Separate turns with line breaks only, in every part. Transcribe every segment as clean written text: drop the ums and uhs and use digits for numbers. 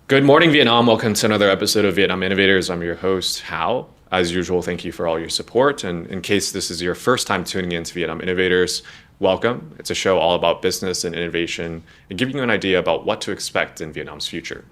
Good morning, Vietnam. Welcome to another episode of Vietnam Innovators. I'm your host, Hao. As usual, thank you for all your support. And in case this is your first time tuning in to Vietnam Innovators, welcome. It's a show all about business and innovation and giving you an idea about what to expect in Vietnam's future.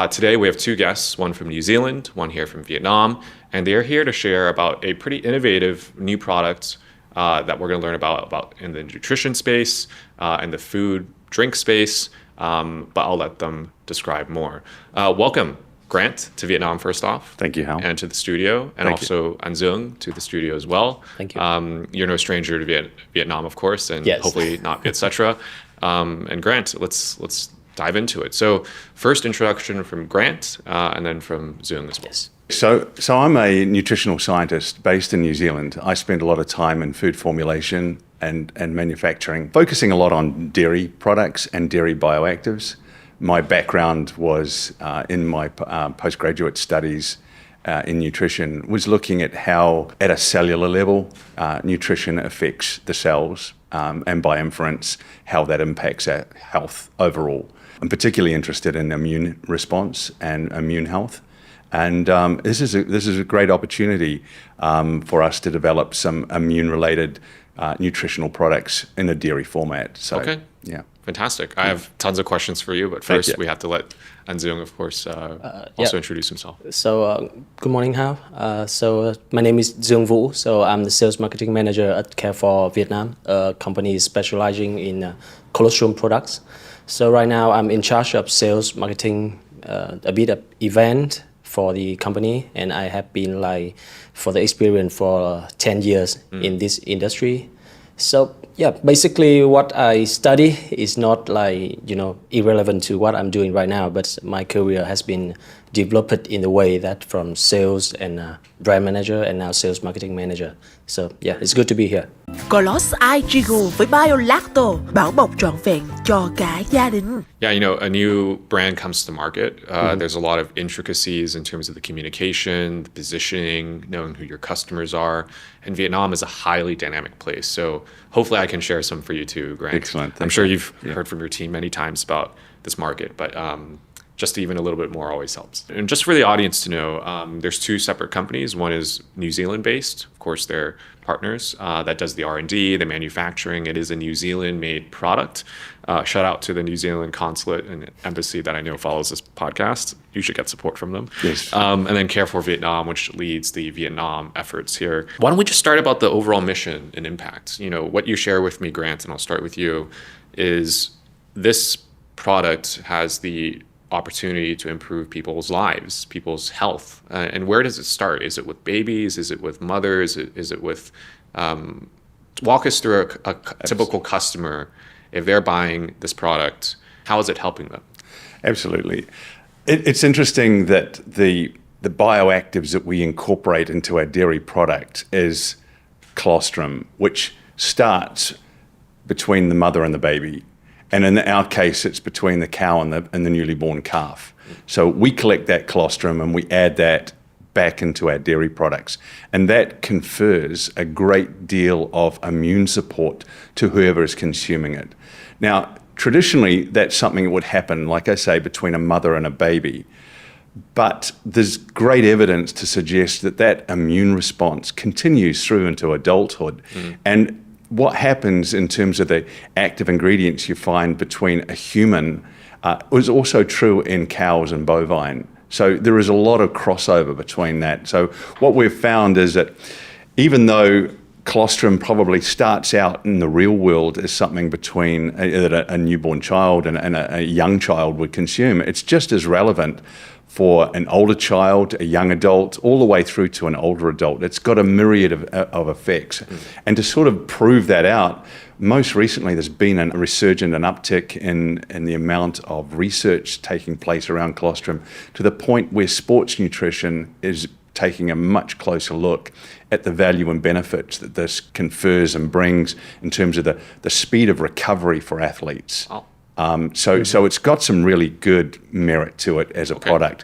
Today, we have two guests, one from New Zealand, one here from Vietnam, and they are here to share about a pretty innovative new product that we're going to learn about in the nutrition space and the food, drink space, but I'll let them describe more. Welcome, Grant, to Vietnam first off.
Thank you, Hal.
And to the studio, and also Anh to the studio as well.
Thank you.
You're no stranger to Vietnam, of course, and
yes.
Hopefully not etc. And Grant, let's dive into it. So first introduction from Grant, and then from Anh as well.
Yes.
So I'm a nutritional scientist based in New Zealand. I spend a lot of time in food formulation and manufacturing, focusing a lot on dairy products and dairy bioactives. My background was in my postgraduate studies in nutrition, was looking at how, at a cellular level, nutrition affects the cells, and by inference, how that impacts our health overall. I'm particularly interested in immune response and immune health. And this is a great opportunity for us to develop some immune-related nutritional products in a dairy format. So,
okay.
Yeah.
Fantastic. I have tons of questions for you, but first we have to let Anh, of course, also introduce himself.
So, good morning, Hao. My name is Dương Vũ. So, I'm the sales marketing manager at Carefore Vietnam, a company specializing in colostrum products. So, right now, I'm in charge of sales, marketing, a bit of event for the company, and I have been for the experience for 10 years in this industry. So yeah, basically what I study is not irrelevant to what I'm doing right now, but my career has been developed in the way that from sales and brand manager and now sales marketing manager. So yeah, it's good to be here.
Coloss iGigo với BioLacto, bảo bọc trọn vẹn cho cả gia đình.
Yeah, a new brand comes to market. There's a lot of intricacies in terms of the communication, the positioning, knowing who your customers are. And Vietnam is a highly dynamic place. So hopefully I can share some for you too, Grant.
Excellent.
I'm sure you've heard from your team many times about this market, but just even a little bit more always helps. And just for the audience to know, there's two separate companies. One is New Zealand-based. Of course, they're partners that does the R&D, the manufacturing. It is a New Zealand-made product. Shout out to the New Zealand consulate and embassy that I know follows this podcast. You should get support from them.
Yes.
And then Carefore Vietnam, which leads the Vietnam efforts here. Why don't we just start about the overall mission and impact? What you share with me, Grant, and I'll start with you, is this product has the opportunity to improve people's lives, people's health. And where does it start? Is it with babies? Is it with mothers? Is it with, walk us through a typical customer. If they're buying this product, how is it helping them?
Absolutely. It's interesting that the bioactives that we incorporate into our dairy product is colostrum, which starts between the mother and the baby. And in our case, it's between the cow and the newly born calf. So we collect that colostrum and we add that back into our dairy products. And that confers a great deal of immune support to whoever is consuming it. Now, traditionally, that's something that would happen, like I say, between a mother and a baby. But there's great evidence to suggest that immune response continues through into adulthood. And what happens in terms of the active ingredients you find between a human is also true in cows and bovine. So there is a lot of crossover between that. So what we've found is that even though colostrum probably starts out in the real world as something between a newborn child and a young child would consume, it's just as relevant for an older child, a young adult, all the way through to an older adult. It's got a myriad of effects. And to sort of prove that out, most recently there's been a resurgent and uptick in the amount of research taking place around colostrum to the point where sports nutrition is taking a much closer look at the value and benefits that this confers and brings in terms of the speed of recovery for athletes.
Oh.
So it's got some really good merit to it as a product.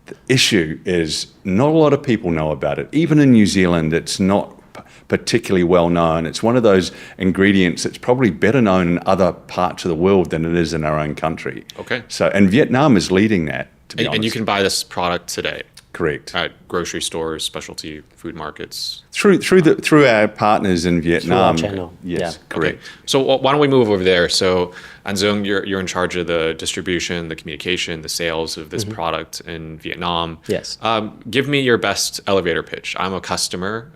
The issue is not a lot of people know about it. Even in New Zealand, it's not particularly well known. It's one of those ingredients that's probably better known in other parts of the world than it is in our own country.
Okay.
So, and Vietnam is leading that. to be honest.
And you can buy this product today
Correct.
at grocery stores, specialty food markets.
Through our partners in Vietnam.
Through our channel.
Yes,
Yeah.
correct.
Okay. So why don't we move over there? So Anh, you're in charge of the distribution, the communication, the sales of this product in Vietnam.
Yes.
Give me your best elevator pitch. I'm a customer.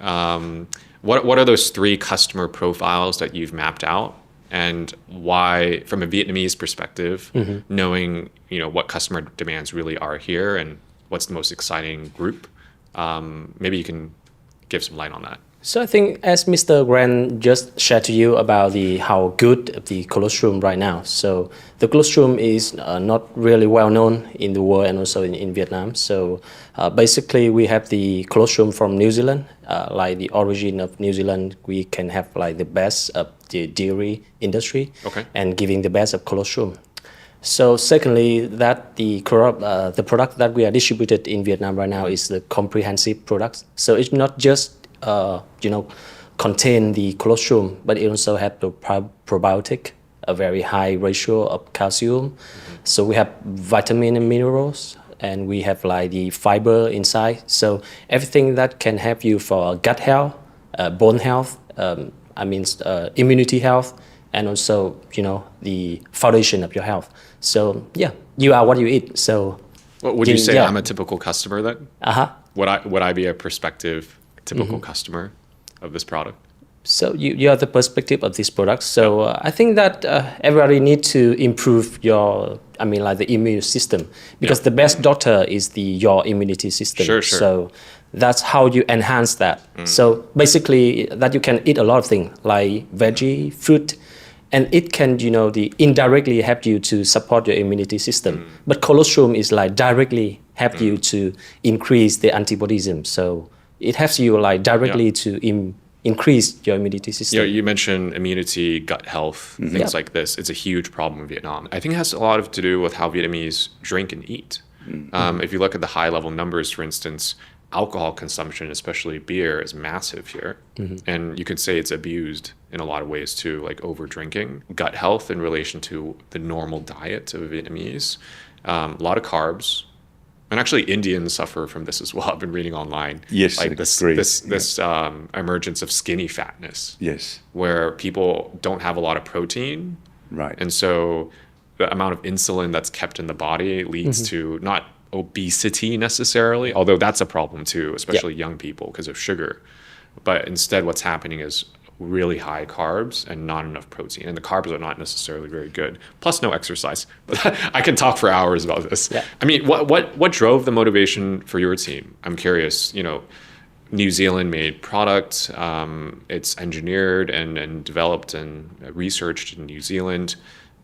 What are those 3 customer profiles that you've mapped out? And why, from a Vietnamese perspective, knowing what customer demands really are here and what's the most exciting group, maybe you can give some light on that.
So I think as Mr. Grant just shared to you about how good the colostrum right now. So the colostrum is not really well known in the world and also in Vietnam. So basically we have the colostrum from New Zealand, like the origin of New Zealand. We can have like the best of the dairy industry and giving the best of colostrum. So secondly, that the product that we are distributed in Vietnam right now is the comprehensive product. So it's not just contain the colostrum, but it also have the probiotic, a very high ratio of calcium. So we have vitamin and minerals, and we have like the fiber inside. So everything that can help you for gut health, bone health, immunity health, and also the foundation of your health. So yeah, you are what you eat. So
would you say I'm a typical customer then? Would I be a prospective typical customer of this product?
So you are the perspective of this product. So I think that everybody needs to improve the immune system, because the best doctor is your immunity system.
Sure.
So that's how you enhance that. So basically that you can eat a lot of things like veggie, fruit, and it can indirectly help you to support your immunity system. But colostrum is like directly help you to increase the antibodiesm. So it helps you like directly to increase your immunity system.
You mentioned immunity, gut health, things like this. It's a huge problem in Vietnam. I think it has a lot to do with how Vietnamese drink and eat. If you look at the high level numbers, for instance, alcohol consumption, especially beer, is massive here. And you could say it's abused in a lot of ways too, like over drinking. Gut health in relation to the normal diet of Vietnamese, a lot of carbs. And actually, Indians suffer from this as well. I've been reading online.
Yes,
like this emergence of skinny fatness.
Yes,
where people don't have a lot of protein,
right?
And so the amount of insulin that's kept in the body leads to not obesity necessarily, although that's a problem too, especially young people because of sugar. But instead, what's happening is really high carbs and not enough protein, and the carbs are not necessarily very good, plus no exercise. But I can talk for hours about this. I mean, what drove the motivation for your team? I'm curious. New Zealand made product, it's engineered and developed and researched in New Zealand.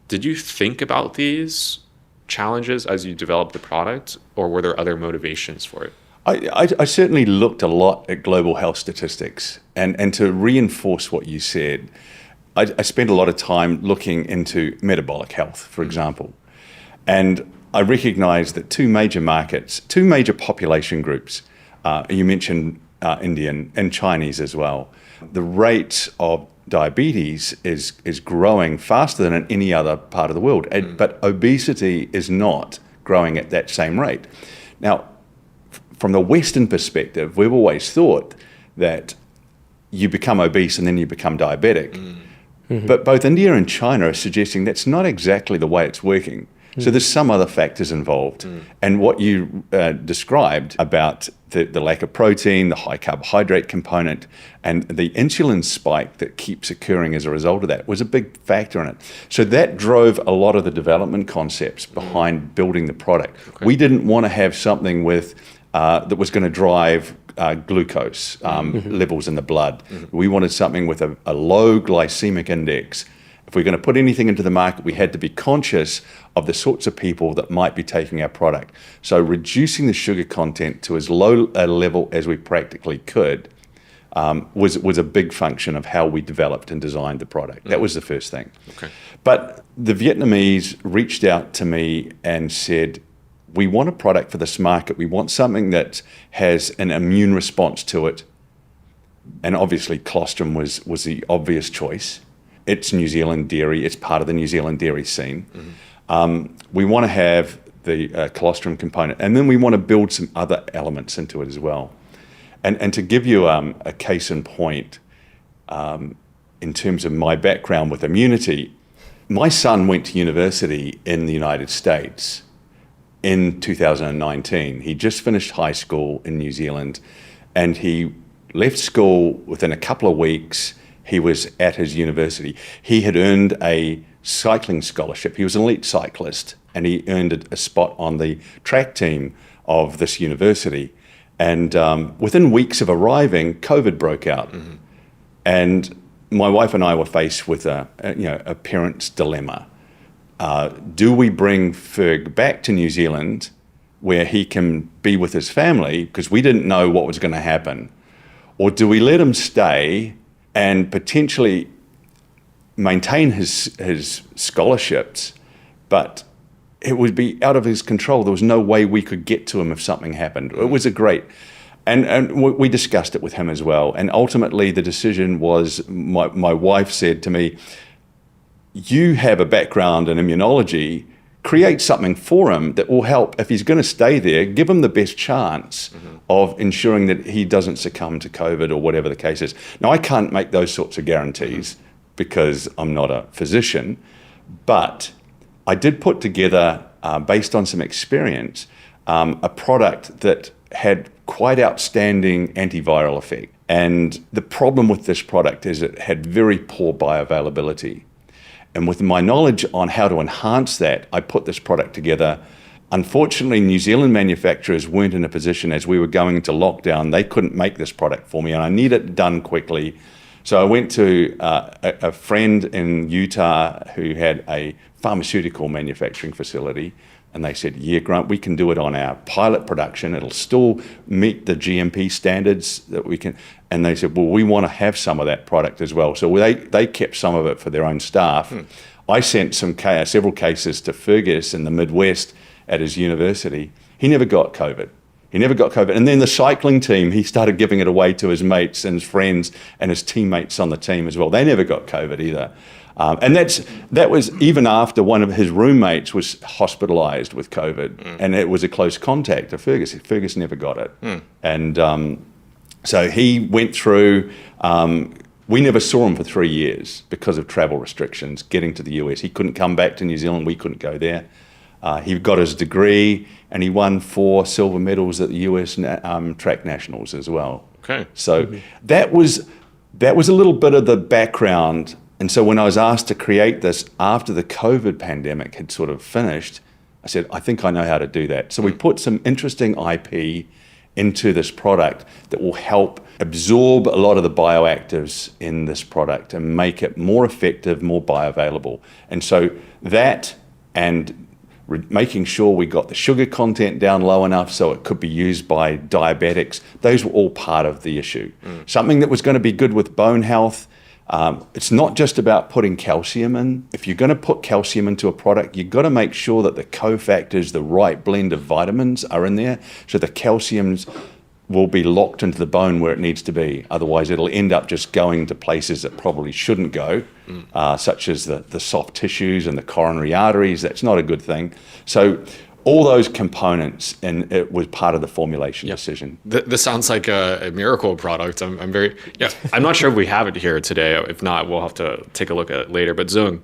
Did you think about these challenges as you developed the product, or were there other motivations for it?
I certainly looked a lot at global health statistics, and to reinforce what you said, I spent a lot of time looking into metabolic health, for example, and I recognized that two major population groups, you mentioned Indian and Chinese as well, the rate of diabetes is growing faster than in any other part of the world, but obesity is not growing at that same rate. Now, from the Western perspective, we've always thought that you become obese and then you become diabetic. But both India and China are suggesting that's not exactly the way it's working. So there's some other factors involved. And what you described about the lack of protein, the high carbohydrate component, and the insulin spike that keeps occurring as a result of that was a big factor in it. So that drove a lot of the development concepts behind building the product. We didn't want to have something with that was going to drive glucose levels in the blood. We wanted something with a low glycemic index. If we're going to put anything into the market, we had to be conscious of the sorts of people that might be taking our product. So reducing the sugar content to as low a level as we practically could was a big function of how we developed and designed the product. That was the first thing. But the Vietnamese reached out to me and said, we want a product for this market. We want something that has an immune response to it. And obviously colostrum was the obvious choice. It's New Zealand dairy. It's part of the New Zealand dairy scene. We want to have the colostrum component. And then we want to build some other elements into it as well. And to give you a case in point, in terms of my background with immunity, my son went to university in the United States in 2019. He just finished high school in New Zealand, and he left school within a couple of weeks. He was at his university. He had earned a cycling scholarship. He was an elite cyclist, and he earned a spot on the track team of this university. And within weeks of arriving, COVID broke out. Mm-hmm. And my wife and I were faced with a parent's dilemma. Do we bring Ferg back to New Zealand where he can be with his family, because we didn't know what was going to happen? Or do we let him stay and potentially maintain his scholarships, but it would be out of his control? There was no way we could get to him if something happened. It was a great... And we discussed it with him as well. And ultimately the decision was, my wife said to me, you have a background in immunology, create something for him that will help. If he's going to stay there, give him the best chance of ensuring that he doesn't succumb to COVID or whatever the case is. Now, I can't make those sorts of guarantees because I'm not a physician, but I did put together, based on some experience, a product that had quite outstanding antiviral effect. And the problem with this product is it had very poor bioavailability. And with my knowledge on how to enhance that, I put this product together. Unfortunately, New Zealand manufacturers weren't in a position, as we were going into lockdown, they couldn't make this product for me, and I need it done quickly. So I went to a friend in Utah who had a pharmaceutical manufacturing facility, and they said, yeah, Grant, we can do it on our pilot production. It'll still meet the GMP standards that we can. And they said, well, we want to have some of that product as well. So they kept some of it for their own staff. I sent several cases to Fergus in the Midwest at his university. He never got COVID. And then the cycling team, he started giving it away to his mates and his friends and his teammates on the team as well. They never got COVID either. And that was even after one of his roommates was hospitalised with COVID, and it was a close contact of Fergus. Fergus never got it. And so he went through, we never saw him for 3 years because of travel restrictions, getting to the US. He couldn't come back to New Zealand, we couldn't go there. He got his degree, and he won 4 silver medals at the US track nationals as well.
Okay.
So that was a little bit of the background. And so when I was asked to create this after the COVID pandemic had sort of finished, I said, I think I know how to do that. So we put some interesting IP into this product that will help absorb a lot of the bioactives in this product and make it more effective, more bioavailable. And so that, and making sure we got the sugar content down low enough so it could be used by diabetics, those were all part of the issue. Something that was going to be good with bone health. It's not just about putting calcium in. If you're going to put calcium into a product, you've got to make sure that the cofactors, the right blend of vitamins are in there, so the calciums will be locked into the bone where it needs to be. Otherwise, it'll end up just going to places that probably shouldn't go, such as the soft tissues and the coronary arteries. That's not a good thing. So all those components, and it was part of the formulation decision.
This sounds like a miracle product. I'm not sure if we have it here today. If not, we'll have to take a look at it later. But Zeung,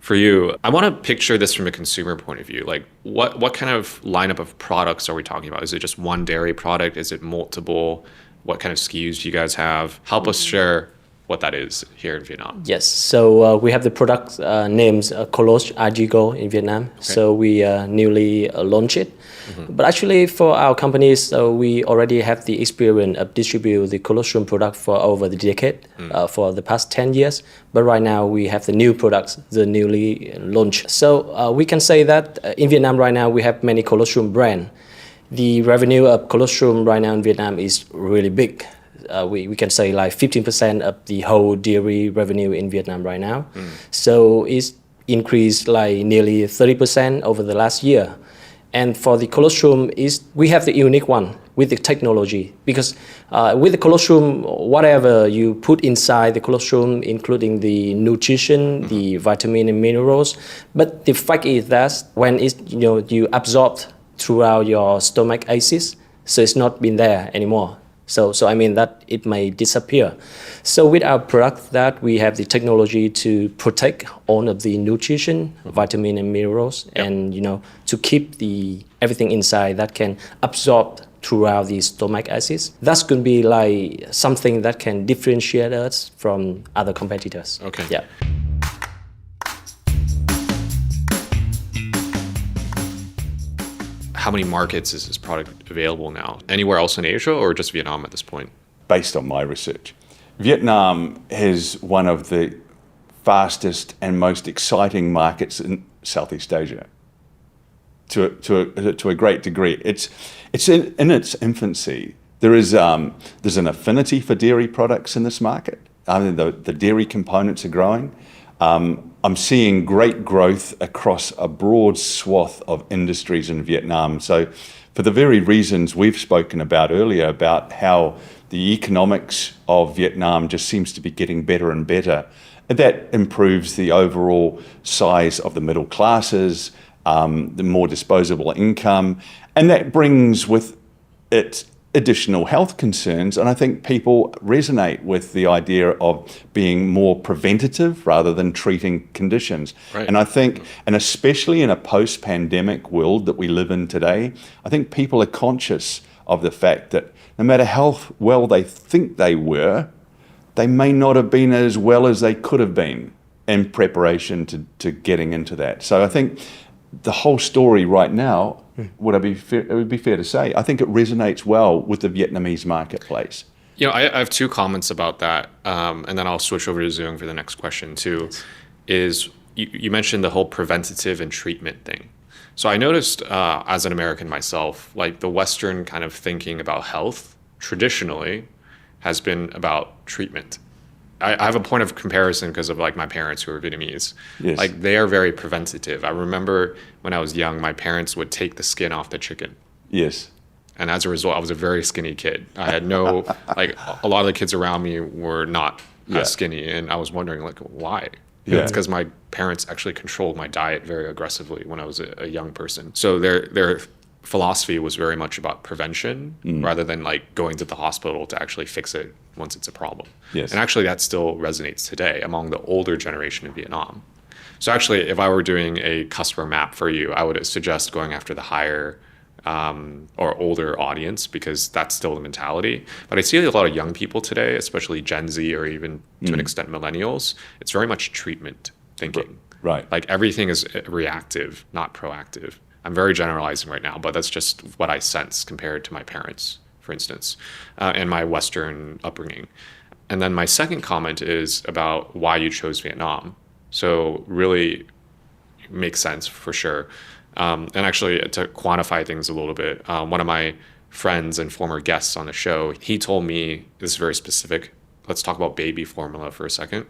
for you, I want to picture this from a consumer point of view. Like, what kind of lineup of products are we talking about? Is it just one dairy product? Is it multiple? What kind of SKUs do you guys have? Help us share what that is here in Vietnam.
Yes, so we have the product names Colos Agigo in Vietnam. Okay. So we newly launched it. But actually for our companies, we already have the experience of distribute the colostrum product for over the decade, for the past 10 years. But right now we have the new products, the newly launched. So we can say that in Vietnam right now we have many colostrum brands. The revenue of colostrum right now in Vietnam is really big. We can say like 15% of the whole dairy revenue in Vietnam right now. So it's increased like nearly 30% over the last year. And for the colostrum, we have the unique one with the technology, because with the colostrum, whatever you put inside the colostrum, including the nutrition, the vitamin and minerals, but the fact is that when it's, you absorb throughout your stomach acids, so it's not been there anymore. So I mean that it may disappear. So with our product, that we have the technology to protect all of the nutrition, vitamin and minerals, and to keep everything inside that can absorb throughout the stomach acids. That's going to be like something that can differentiate us from other competitors.
Okay.
Yeah.
How many markets is this product available now? Anywhere else in Asia or just Vietnam at this point?
Based on my research, Vietnam is one of the fastest and most exciting markets in Southeast Asia. To a great degree, it's in its infancy. There's an affinity for dairy products in this market. I mean, the dairy components are growing. I'm seeing great growth across a broad swath of industries in Vietnam. So for the very reasons we've spoken about earlier, about how the economics of Vietnam just seems to be getting better and better, that improves the overall size of the middle classes, the more disposable income, and that brings with it additional health concerns. And I think people resonate with the idea of being more preventative rather than treating conditions.
Right.
And I think, and especially in a post-pandemic world that we live in today, I think people are conscious of the fact that no matter how well they think they were, they may not have been as well as they could have been in preparation to getting into that. So I think the whole story right now, it would be fair to say, I think it resonates well with the Vietnamese marketplace.
I have two comments about that, and then I'll switch over to Dưỡng for the next question too. Is you mentioned the whole preventative and treatment thing. So I noticed as an American myself, like the Western kind of thinking about health traditionally has been about treatment. I have a point of comparison because of like my parents who are Vietnamese.
Yes.
Like they are very preventative. I remember when I was young, my parents would take the skin off the chicken.
Yes.
And as a result, I was a very skinny kid. I had no, like a lot of the kids around me were not as skinny. And I was wondering like, why?
Yeah.
It's because my parents actually controlled my diet very aggressively when I was a young person. So their philosophy was very much about prevention rather than like going to the hospital to actually fix it once it's a problem.
Yes.
And actually that still resonates today among the older generation in Vietnam. So actually, if I were doing a customer map for you, I would suggest going after the higher or older audience, because that's still the mentality. But I see a lot of young people today, especially Gen Z or even to an extent millennials, it's very much treatment thinking.
Right.
Like everything is reactive, not proactive. I'm very generalizing right now, but that's just what I sense compared to my parents, for instance, and my Western upbringing. And then my second comment is about why you chose Vietnam. So really makes sense for sure. And actually, to quantify things a little bit, one of my friends and former guests on the show, he told me, this is very specific. Let's talk about baby formula for a second.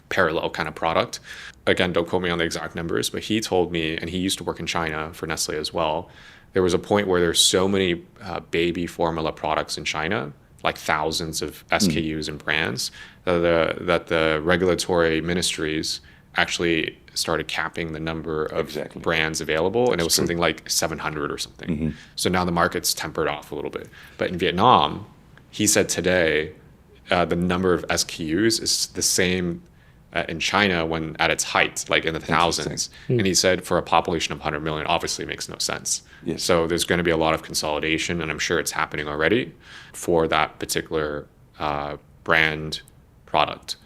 Parallel kind of product. Again, don't quote me on the exact numbers, but he told me, and he used to work in China for Nestle as well, there was a point where there's so many baby formula products in China, like thousands of SKUs and brands, that the regulatory ministries actually started capping the number of brands available, and it was something like 700 or something. So now the market's tempered off a little bit. But in Vietnam, he said today, the number of SKUs is the same in China when at its height, like in the thousands. And he said for a population of 100 million, obviously makes no sense.
Yes.
So there's going to be a lot of consolidation, and I'm sure it's happening already for that particular brand product.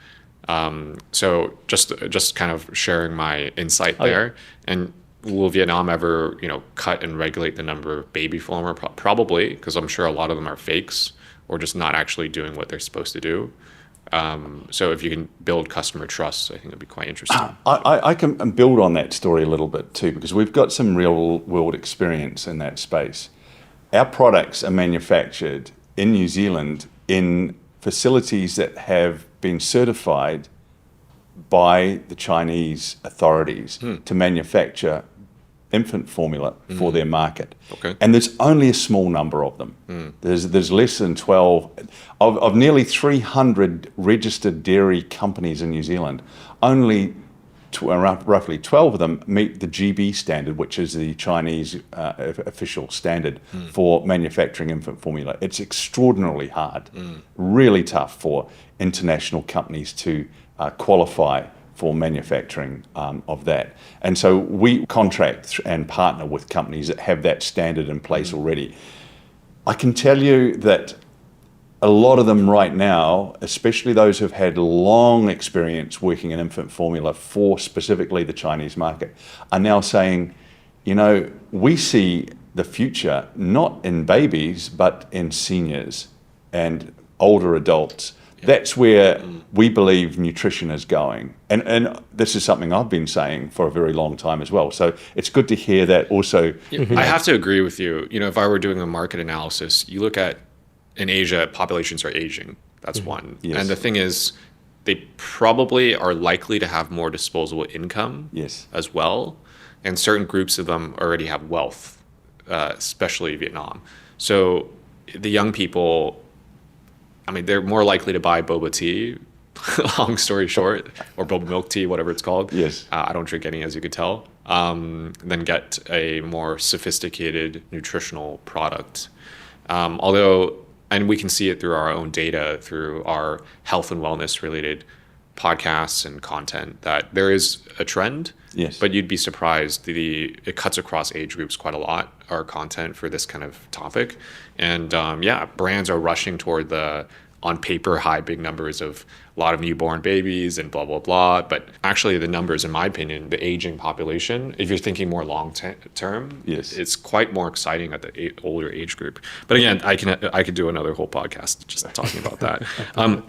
So just kind of sharing my insight there. And will Vietnam ever, cut and regulate the number of baby formula? Probably, because I'm sure a lot of them are fakes or just not actually doing what they're supposed to do. So if you can build customer trust, I think it'd be quite interesting.
I can build on that story a little bit too, because we've got some real world experience in that space. Our products are manufactured in New Zealand in facilities that have been certified by the Chinese authorities to manufacture infant formula for their market.
Okay.
And there's only a small number of them. There's less than 12. Of nearly 300 registered dairy companies in New Zealand, only roughly 12 of them meet the GB standard, which is the Chinese official standard for manufacturing infant formula. It's extraordinarily hard, really tough for international companies to qualify for manufacturing of that. And so we contract and partner with companies that have that standard in place already. I can tell you that a lot of them right now, especially those who've had long experience working in infant formula for specifically the Chinese market, are now saying, you know, we see the future not in babies, but in seniors and older adults. That's where we believe nutrition is going. And this is something I've been saying for a very long time as well. So it's good to hear that also.
I have to agree with you. You know, if I were doing a market analysis, you look at in Asia, populations are aging. That's one.
Yes.
And the thing is, they probably are likely to have more disposable income as well. And certain groups of them already have wealth, especially Vietnam. So the young people, I mean, they're more likely to buy boba tea, long story short, or boba milk tea, whatever it's called.
Yes.
I don't drink any, as you could tell. Then get a more sophisticated nutritional product. And we can see it through our own data, through our health and wellness related podcasts and content, that there is a trend.
Yes.
But you'd be surprised. It cuts across age groups quite a lot, our content for this kind of topic. And brands are rushing toward the, on paper, high big numbers of a lot of newborn babies and blah, blah, blah. But actually the numbers, in my opinion, the aging population, if you're thinking more long term, it's quite more exciting at the older age group. But again, I could do another whole podcast just talking about that.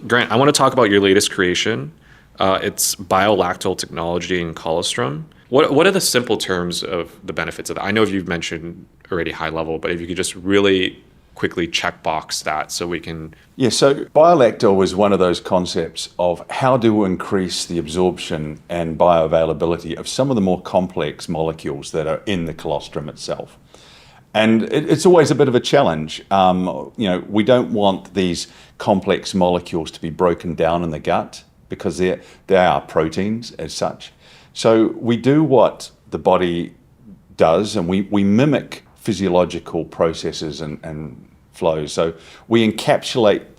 Grant, I want to talk about your latest creation. It's biolactal technology in colostrum. What are the simple terms of the benefits of that? I know you've mentioned already high level, but if you could just really quickly checkbox that so we can...
Yeah, so biolactal was one of those concepts of how to increase the absorption and bioavailability of some of the more complex molecules that are in the colostrum itself. And it's always a bit of a challenge. We don't want these complex molecules to be broken down in the gut because they are proteins as such. So we do what the body does, and we mimic physiological processes and flows. So we encapsulate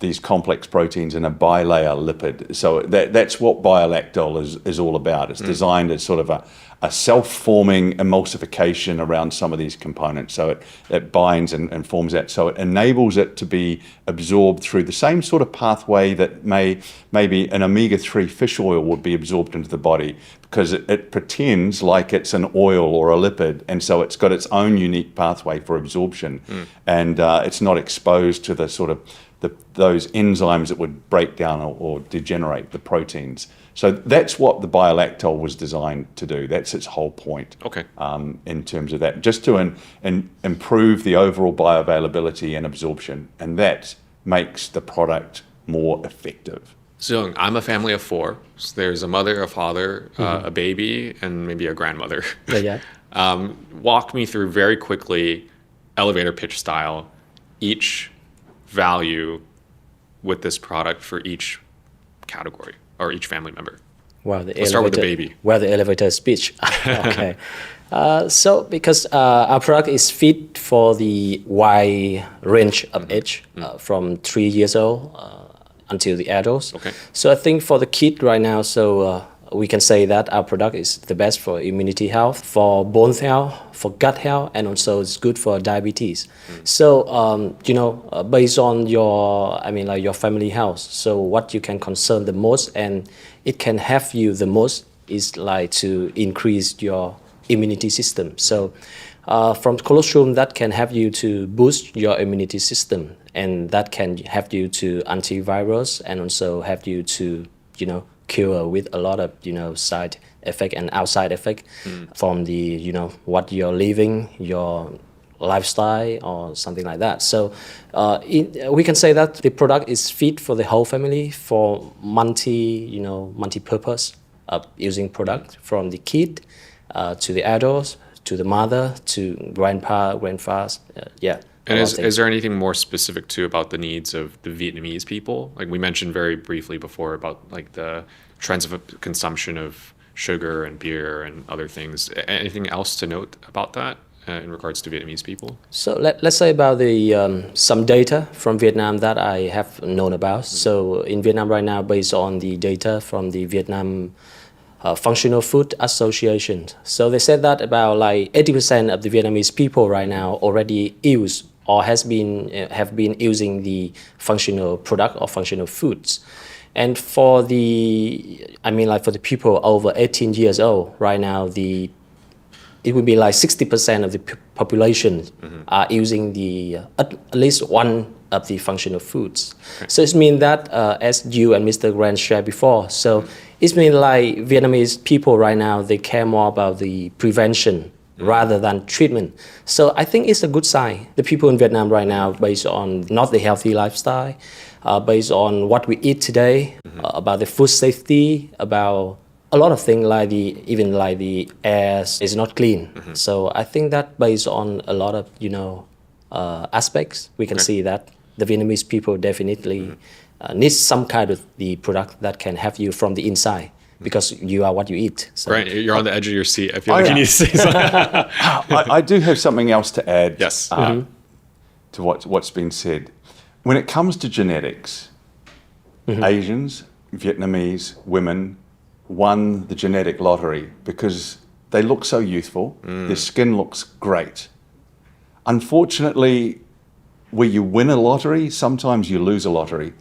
these complex proteins in a bilayer lipid. So that's what biolactal is all about. It's designed as sort of a self-forming emulsification around some of these components. So it binds and forms that. So it enables it to be absorbed through the same sort of pathway that maybe an omega-3 fish oil would be absorbed into the body, because it pretends like it's an oil or a lipid, and so it's got its own unique pathway for absorption, and it's not exposed to the sort of those enzymes that would break down or degenerate the proteins. So that's what the biolactal was designed to do. That's its whole point.
Okay.
In terms of that, just to improve the overall bioavailability and absorption, and that makes the product more effective.
So I'm a family of 4. So there's a mother, a father, a baby, and maybe a grandmother.
Yeah.
Walk me through very quickly, elevator pitch style, each value with this product for each category or each family member.
Well,
Let's start with the baby.
Well, the elevator speech. Okay. So because our product is fit for the wide range of age, from 3 years old until the adults.
Okay.
So I think for the kid right now, we can say that our product is the best for immunity health, for bone health, for gut health, and also it's good for diabetes. So, based on your family health, so what you can concern the most and it can help you the most is like to increase your immunity system. So, from colostrum, that can help you to boost your immunity system, and that can help you to antivirus and also help you to, cure with a lot of side effect and outside effect from the what you're living, your lifestyle or something like that. So we can say that the product is fit for the whole family, for multi-purpose using product from the kid to the adults, to the mother, to grandpa, grandfathers.
And is there anything more specific too about the needs of the Vietnamese people? Like we mentioned very briefly before about like the trends of consumption of sugar and beer and other things. Anything else to note about that in regards to Vietnamese people?
So let's say about the some data from Vietnam that I have known about. So in Vietnam right now, based on the data from the Vietnam Functional Food Association, so they said that about like 80% of the Vietnamese people right now already use or have been using the functional product or functional foods. And for for the people over 18 years old right now, it would be like 60% of the population are using at least one of the functional foods. Okay. So it means that, as you and Mr. Grant shared before, so it means like Vietnamese people right now, they care more about the prevention rather than treatment. So I think it's a good sign. The people in Vietnam right now, based on not the healthy lifestyle, based on what we eat today, about the food safety, about a lot of things like even the air is not clean. So I think that based on a lot of aspects, we can see that the Vietnamese people definitely need some kind of the product that can help you from the inside. Because you are what you eat. So.
Right, you're on the edge of your seat. I feel like you need to say something.
I do have something else to add.
Yes.
To what's been said. When it comes to genetics, Asians, Vietnamese women won the genetic lottery because they look so youthful. Their skin looks great. Unfortunately, where you win a lottery, sometimes you lose a lottery.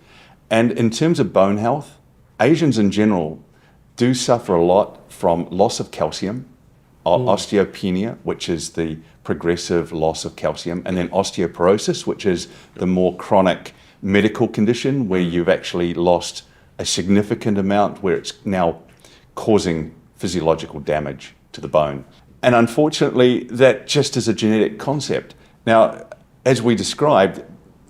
And in terms of bone health, Asians in general do suffer a lot from loss of calcium, osteopenia, which is the progressive loss of calcium, and then osteoporosis, which is the more chronic medical condition where you've actually lost a significant amount where it's now causing physiological damage to the bone. And unfortunately, that just is a genetic concept. Now, as we described,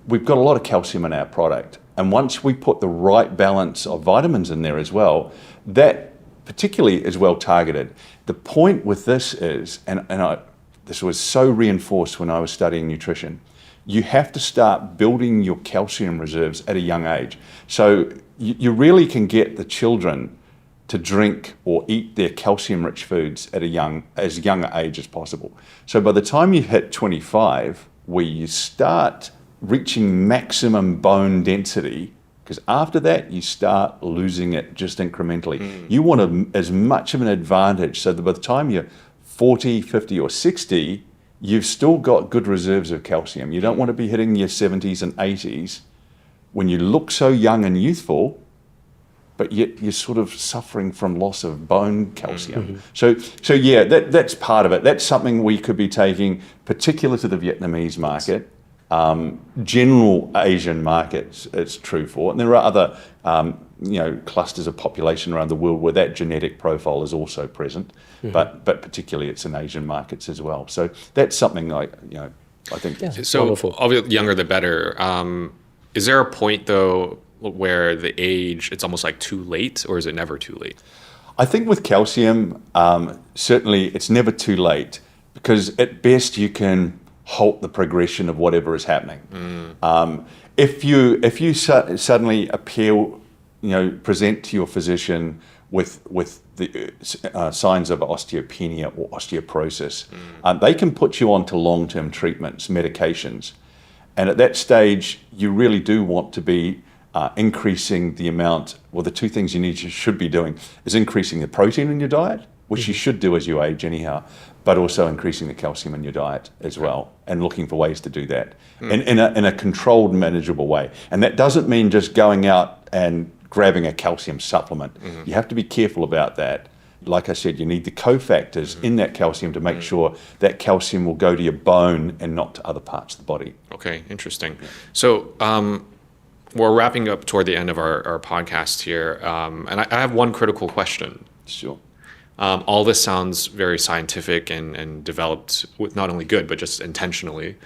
we've got a lot of calcium in our product. And once we put the right balance of vitamins in there as well, that particularly is well targeted. The point with this is, this was so reinforced when I was studying nutrition, you have to start building your calcium reserves at a young age. So you really can get the children to drink or eat their calcium-rich foods at as young an age as possible. So by the time you hit 25, where you start reaching maximum bone density, because after that you start losing it just incrementally. You want as much of an advantage so that by the time you're 40, 50 or 60, you've still got good reserves of calcium. You don't want to be hitting your 70s and 80s when you look so young and youthful, but yet you're sort of suffering from loss of bone calcium. So yeah, that's part of it. That's something we could be taking, particular to the Vietnamese market. General Asian markets it's true for, and there are other clusters of population around the world where that genetic profile is also present, but particularly it's in Asian markets as well. So that's something I think.
Yeah, so obviously younger the better. Is there a point though where the age it's almost like too late, or is it never too late?
I think with calcium, certainly it's never too late, because at best you can halt the progression of whatever is happening. If you suddenly present to your physician with the signs of osteopenia or osteoporosis, they can put you onto long-term treatments, medications, and at that stage you really do want to be increasing the amount. Well, the two things you should be doing is increasing the protein in your diet, which you should do as you age anyhow, but also increasing the calcium in your diet as well, and looking for ways to do that in a controlled, manageable way. And that doesn't mean just going out and grabbing a calcium supplement. You have to be careful about that. Like I said, you need the cofactors in that calcium to make sure that calcium will go to your bone and not to other parts of the body.
Okay, interesting. Yeah. So we're wrapping up toward the end of our podcast here, and I have one critical question.
Sure.
All this sounds very scientific and developed with not only good, but just intentionally,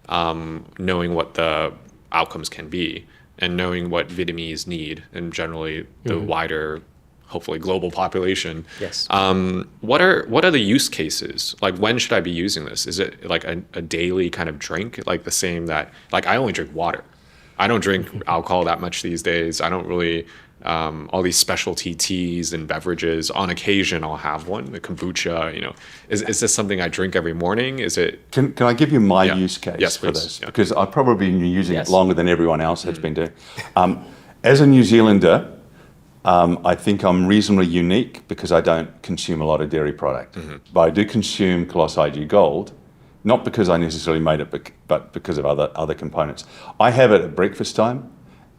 knowing what the outcomes can be and knowing what Vietnamese need and generally the wider hopefully global population.
Yes.
What are the use cases? Like, when should I be using this? Is it like a daily kind of drink, like the same that, like, I only drink water. I don't drink alcohol that much these days. I don't really, all these specialty teas and beverages. On occasion, I'll have one, the kombucha, Is this something I drink every morning? Is it?
Can I give you my use case for
please.
this?
Yeah.
Because I've probably been using
Yes.
it longer than everyone else has been doing. As a New Zealander, I think I'm reasonably unique because I don't consume a lot of dairy product. But I do consume Colossus IG Gold, not because I necessarily made it, but because of other components. I have it at breakfast time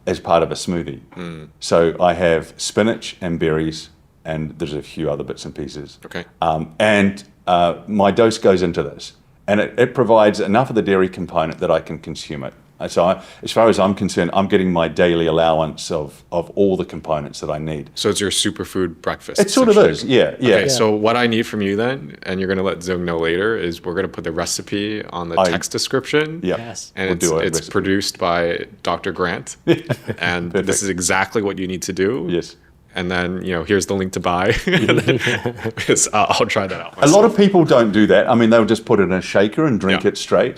as part of a smoothie. So I have spinach and berries, and there's a few other bits and pieces.
Okay.
And my dose goes into this. And it provides enough of the dairy component that I can consume it. So as far as I'm concerned, I'm getting my daily allowance of all the components that I need.
So it's your superfood breakfast.
It sort of is, yeah.
Okay, so what I need from you then, and you're going to let Zeung know later, is we're going to put the recipe on the text description.
Yeah.
Yes.
And it's produced by Dr. Grant. And this is exactly what you need to do.
Yes.
And then, here's the link to buy. I'll try that out myself.
A lot of people don't do that. I mean, they'll just put it in a shaker and drink it straight.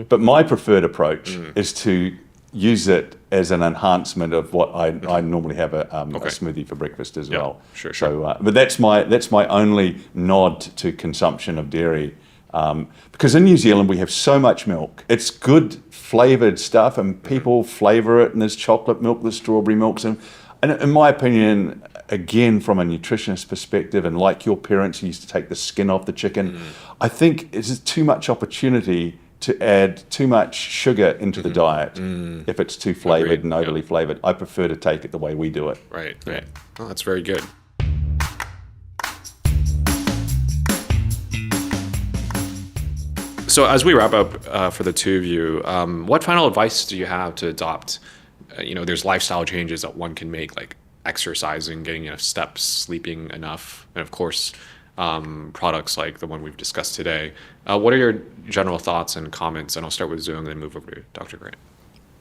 But my preferred approach is to use it as an enhancement of what I normally have a smoothie for breakfast as well.
Sure.
So, but that's my only nod to consumption of dairy. Because in New Zealand we have so much milk. It's good flavored stuff, and people flavor it. And there's chocolate milk, there's strawberry milks, and in my opinion, again, from a nutritionist perspective, and like your parents used to take the skin off the chicken, I think it's too much opportunity to add too much sugar into the diet if it's too flavored and overly flavored. I prefer to take it the way we do it.
Right. Oh, that's very good. So as we wrap up for the two of you, what final advice do you have to adopt? There's lifestyle changes that one can make, like exercising, getting enough steps, sleeping enough, and of course, products like the one we've discussed today. What are your general thoughts and comments? And I'll start with Zeung and then move over to Dr. Grant.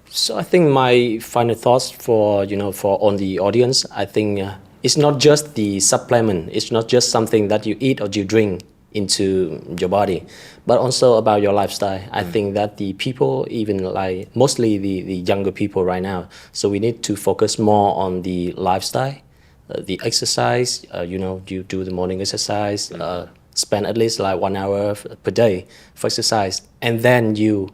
So I think my final thoughts for on the audience, I think it's not just the supplement. It's not just something that you eat or you drink into your body, but also about your lifestyle. I think that the people, even like mostly the younger people right now, so we need to focus more on the lifestyle, the exercise. You do the morning exercise, spend at least like 1 hour per day for exercise, and then you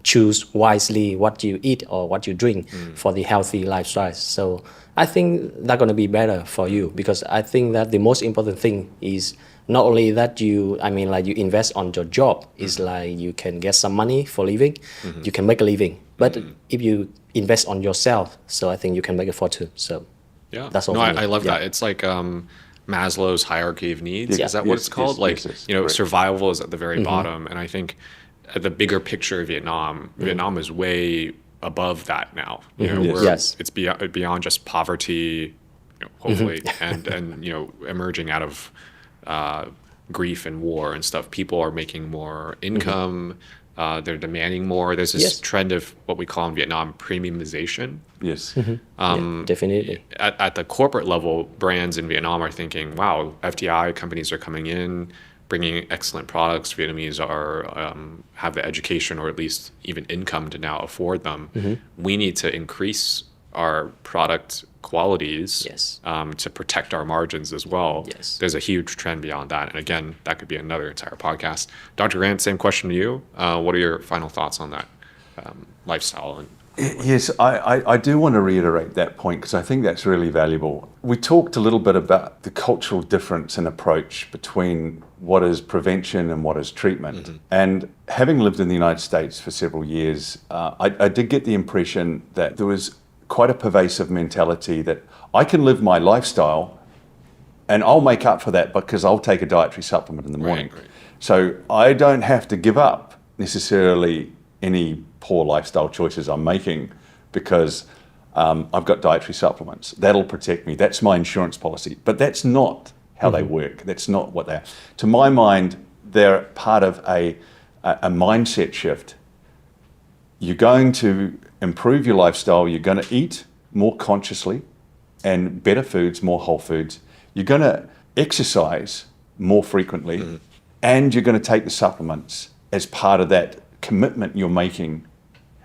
choose wisely what you eat or what you drink for the healthy lifestyle. So I think that's going to be better for you, because I think that the most important thing is not only that you invest on your job, is like you can get some money for living, you can make a living. But if you invest on yourself, so I think you can make a fortune. So that's all.
No, I love that. It's like Maslow's hierarchy of needs. Is that what it's called? Survival is at the very bottom. And I think at the bigger picture of Vietnam, Vietnam is way above that now. It's beyond just poverty, hopefully, and emerging out of grief and war and stuff. People are making more income. They're demanding more. There's this trend of what we call in Vietnam premiumization.
Yes.
Definitely.
At the corporate level, brands in Vietnam are thinking, wow, FDI companies are coming in, bringing excellent products. Vietnamese have the education or at least even income to now afford them. We need to increase our product qualities to protect our margins as well. There's a huge trend beyond that. And again, that could be another entire podcast. Dr. Grant, same question to you. What are your final thoughts on that lifestyle?
Yes, I do want to reiterate that point, because I think that's really valuable. We talked a little bit about the cultural difference in approach between what is prevention and what is treatment. And having lived in the United States for several years, I did get the impression that there was quite a pervasive mentality that I can live my lifestyle and I'll make up for that because I'll take a dietary supplement in the morning. Right. So I don't have to give up necessarily any poor lifestyle choices I'm making because I've got dietary supplements. That'll protect me. That's my insurance policy. But that's not how they work. That's not what they are. To my mind, they're part of a mindset shift. You're going to improve your lifestyle. You're going to eat more consciously. and better foods, more whole foods. You're going to exercise more frequently, and you're going to take the supplements as part of that commitment you're making.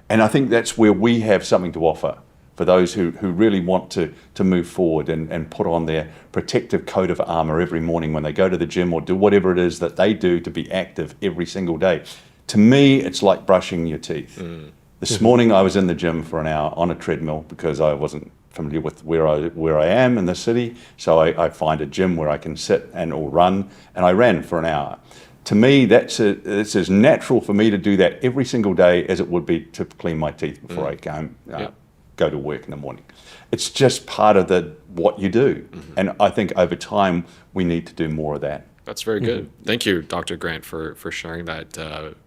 And I think that's where we have something to offer for those who really want to move forward and put on their protective coat of armor every morning when they go to the gym or do whatever it is that they do to be active every single day. To me, it's like brushing your teeth. This morning I was in the gym for an hour on a treadmill because I wasn't familiar with where I am in the city. So I find a gym where I can sit or run, and I ran for an hour. To me, it's as natural for me to do that every single day as it would be to clean my teeth before I go to work in the morning. It's just part of what you do. And I think over time, we need to do more of that.
That's very good. Thank you, Dr. Grant, for sharing that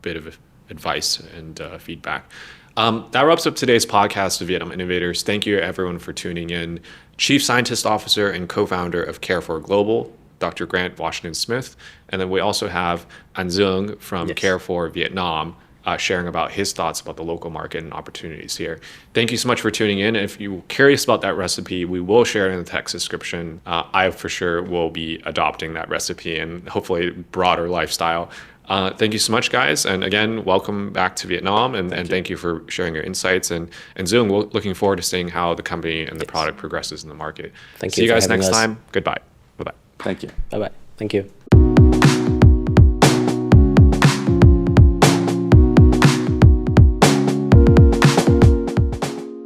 bit of advice and feedback. That wraps up today's podcast of Vietnam Innovators. Thank you, everyone, for tuning in. Chief Scientist Officer and co-founder of Carefore Global, Dr. Grant Washington Smith. And then we also have Anh Dương from Care For Vietnam sharing about his thoughts about the local market and opportunities here. Thank you so much for tuning in. If you're curious about that recipe, we will share it in the text description. I for sure will be adopting that recipe and hopefully broader lifestyle. Thank you so much, guys. And again, welcome back to Vietnam. And thank you for sharing your insights. And Zoom, we're looking forward to seeing how the company and the product progresses in the market.
Thank you.
See you guys next time. Goodbye. Bye-bye.
Thank you.
Bye-bye. Thank you.